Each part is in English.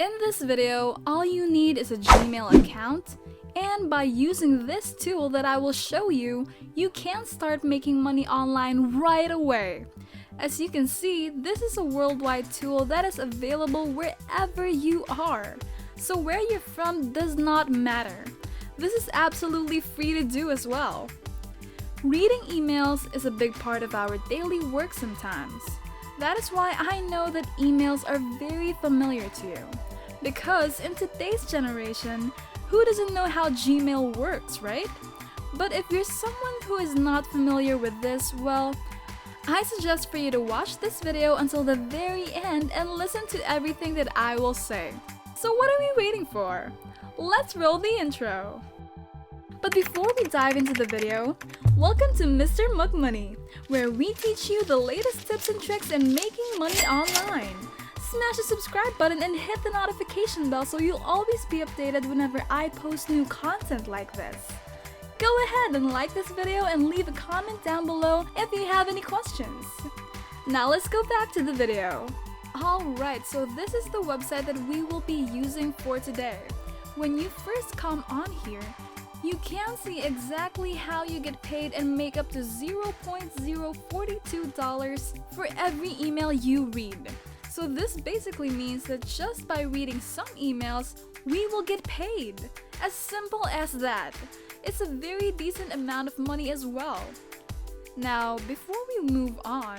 In this video, all you need is a Gmail account, and by using this tool that I will show you, you can start making money online right away. As you can see, this is a worldwide tool that is available wherever you are. So where you're from does not matter. This is absolutely free to do as well. Reading emails is a big part of our daily work sometimes. That is why I know that emails are very familiar to you. Because in today's generation, who doesn't know how Gmail works, right? But if you're someone who is not familiar with this, well, I suggest for you to watch this video until the very end and listen to everything that I will say. So what are we waiting for? Let's roll the intro! But before we dive into the video, welcome to Mr. McMoney, where we teach you the latest tips and tricks in making money online. Smash the subscribe button and hit the notification bell so you'll always be updated whenever I post new content like this. Go ahead and like this video and leave a comment down below if you have any questions. Now let's go back to the video. Alright, so this is the website that we will be using for today. When you first come on here, you can see exactly how you get paid and make up to $0.042 for every email you read. So this basically means that just by reading some emails, we will get paid. As simple as that. It's a very decent amount of money as well. Now, before we move on,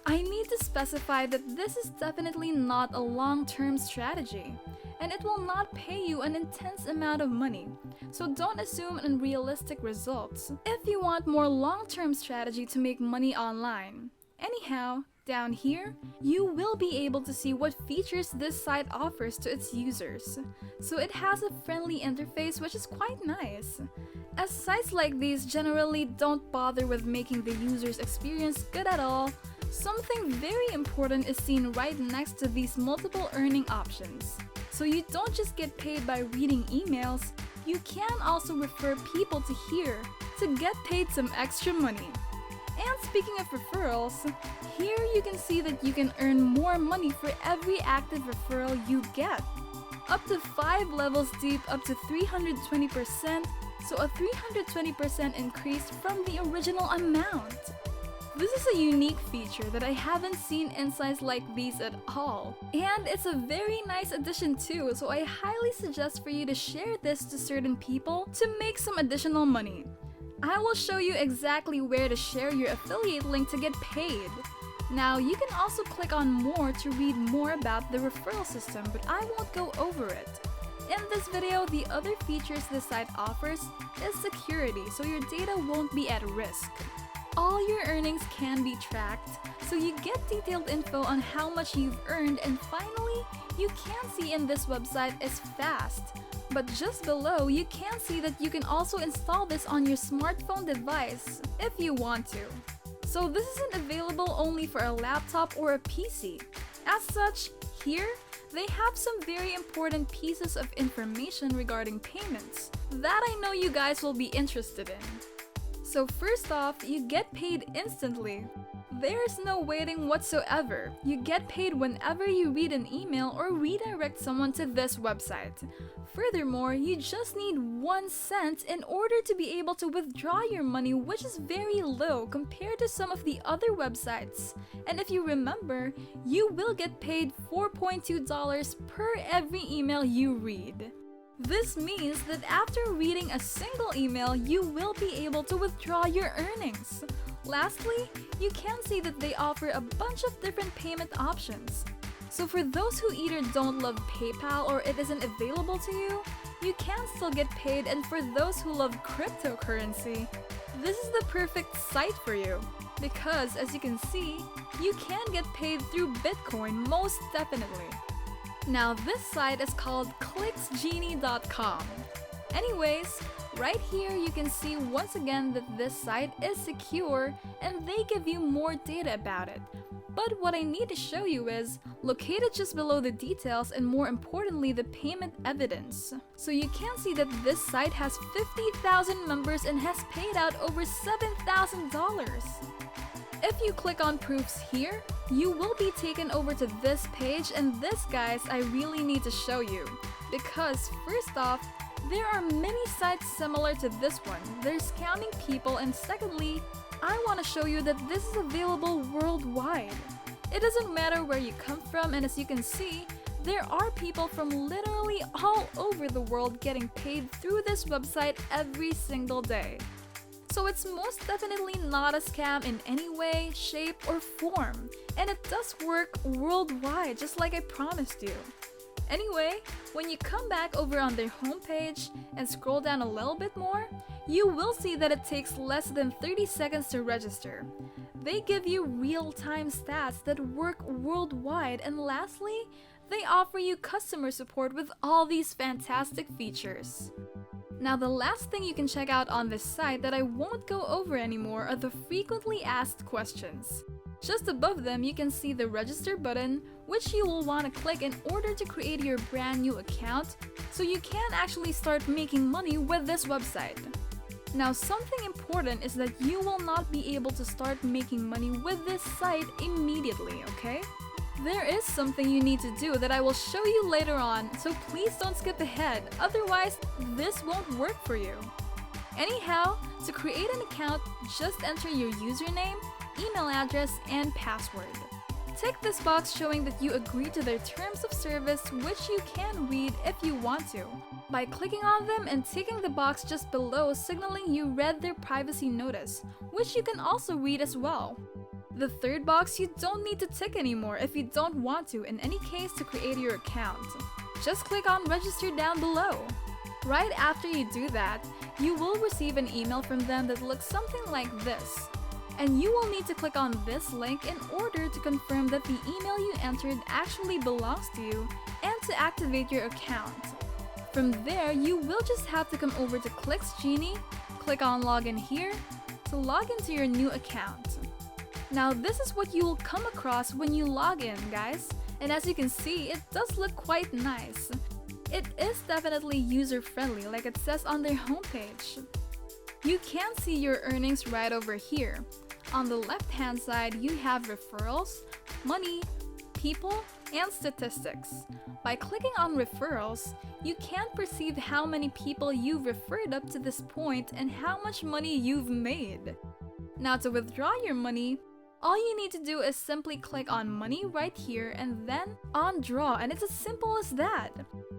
I need to specify that this is definitely not a long-term strategy, and it will not pay you an intense amount of money. So don't assume unrealistic results if you want more long-term strategy to make money online. Anyhow, down here, you will be able to see what features this site offers to its users. So it has a friendly interface which is quite nice. As sites like these generally don't bother with making the user's experience good at all, something very important is seen right next to these multiple earning options. So you don't just get paid by reading emails, you can also refer people to here to get paid some extra money. And speaking of referrals, here you can see that you can earn more money for every active referral you get. Up to 5 levels deep, up to 320%, so a 320% increase from the original amount. This is a unique feature that I haven't seen in sites like these at all. And it's a very nice addition too, so I highly suggest for you to share this to certain people to make some additional money. I will show you exactly where to share your affiliate link to get paid. Now, you can also click on more to read more about the referral system, but I won't go over it. In this video, the other features this site offers is security, so your data won't be at risk. All your earnings can be tracked, so you get detailed info on how much you've earned, and finally, you can see in this website is fast. But just below, you can see that you can also install this on your smartphone device if you want to. So this isn't available only for a laptop or a PC. As such, here, they have some very important pieces of information regarding payments that I know you guys will be interested in. So first off, you get paid instantly. There is no waiting whatsoever. You get paid whenever you read an email or redirect someone to this website. Furthermore, you just need 1 cent in order to be able to withdraw your money, which is very low compared to some of the other websites. And if you remember, you will get paid $4.2 per every email you read. This means that after reading a single email, you will be able to withdraw your earnings. Lastly, you can see that they offer a bunch of different payment options. So for those who either don't love PayPal or it isn't available to you, you can still get paid, and for those who love cryptocurrency, this is the perfect site for you. Because as you can see, you can get paid through Bitcoin most definitely. Now this site is called clicksgenie.com. Anyways, right here you can see once again that this site is secure and they give you more data about it. But what I need to show you is located just below the details and more importantly the payment evidence. So you can see that this site has 50,000 members and has paid out over $7,000. If you click on proofs here, you will be taken over to this page, and this, guys, I really need to show you. Because first off, there are many sites similar to this one. They're scamming people, and secondly, I want to show you that this is available worldwide. It doesn't matter where you come from, and as you can see, there are people from literally all over the world getting paid through this website every single day. So it's most definitely not a scam in any way, shape, or form, and it does work worldwide, just like I promised you. Anyway, when you come back over on their homepage and scroll down a little bit more, you will see that it takes less than 30 seconds to register. They give you real-time stats that work worldwide, and lastly, they offer you customer support with all these fantastic features. Now, the last thing you can check out on this site that I won't go over anymore are the frequently asked questions. Just above them, you can see the register button, which you will want to click in order to create your brand new account, so you can actually start making money with this website. Now, something important is that you will not be able to start making money with this site immediately, okay? There is something you need to do that I will show you later on, so please don't skip ahead, otherwise this won't work for you. Anyhow, to create an account, just enter your username, email address, and password. Tick this box showing that you agree to their terms of service, which you can read if you want to, by clicking on them and ticking the box just below signaling you read their privacy notice, which you can also read as well. The third box you don't need to tick anymore if you don't want to, in any case, to create your account. Just click on register down below. Right after you do that, you will receive an email from them that looks something like this. And you will need to click on this link in order to confirm that the email you entered actually belongs to you and to activate your account. From there, you will just have to come over to ClicksGenie, click on login here to log into your new account. Now, this is what you will come across when you log in, guys, and as you can see, it does look quite nice. It is definitely user-friendly, like it says on their homepage. You can see your earnings right over here. On the left-hand side, you have referrals, money, people, and statistics. By clicking on referrals, you can perceive how many people you've referred up to this point and how much money you've made. Now, to withdraw your money, all you need to do is simply click on money right here and then on draw, and it's as simple as that.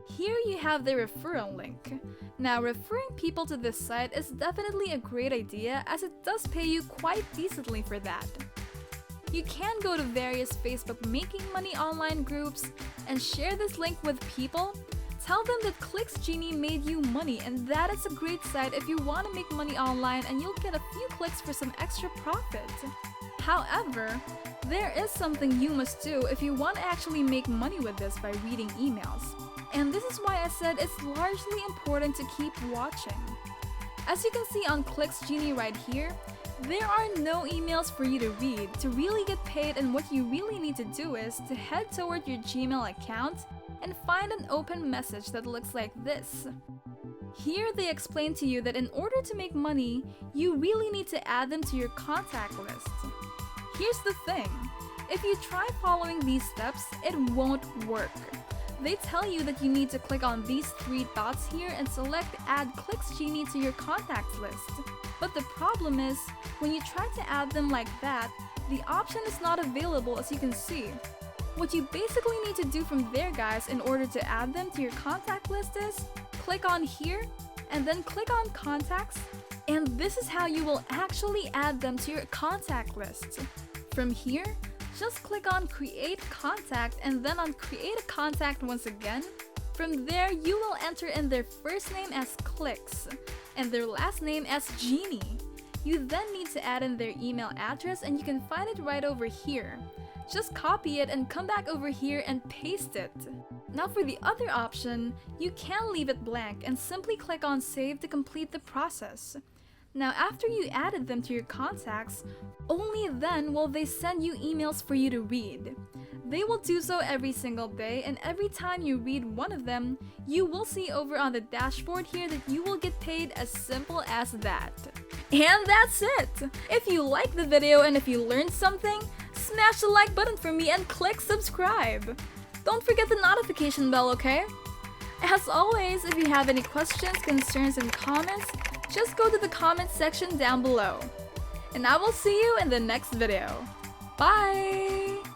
Here you have the referral link. Now, referring people to this site is definitely a great idea as it does pay you quite decently for that. You can go to various Facebook Making Money online groups and share this link with people. Tell them that ClicksGenie made you money, and that is a great site if you want to make money online and you'll get a few clicks for some extra profit. However, there is something you must do if you want to actually make money with this by reading emails. And this is why I said it's largely important to keep watching. As you can see on ClicksGenie right here, there are no emails for you to read to really get paid, and what you really need to do is to head toward your Gmail account and find an open message that looks like this. Here they explain to you that in order to make money, you really need to add them to your contact list. Here's the thing, if you try following these steps, it won't work. They tell you that you need to click on these three dots here and select Add ClicksGenie to your contacts list. But the problem is, when you try to add them like that, the option is not available, as you can see. What you basically need to do from there, guys, in order to add them to your contact list is click on here and then click on contacts, and this is how you will actually add them to your contact list. From here, just click on create contact and then on create a contact once again. From there, you will enter in their first name as Clicks and their last name as Genie. You then need to add in their email address, and you can find it right over here. Just copy it and come back over here and paste it. Now for the other option, you can leave it blank and simply click on save to complete the process. Now after you added them to your contacts, only then will they send you emails for you to read. They will do so every single day, and every time you read one of them, you will see over on the dashboard here that you will get paid as simple as that. And that's it! If you liked the video and if you learned something, smash the like button for me and click subscribe! Don't forget the notification bell, okay? As always, if you have any questions, concerns, and comments, just go to the comments section down below. And I will see you in the next video. Bye!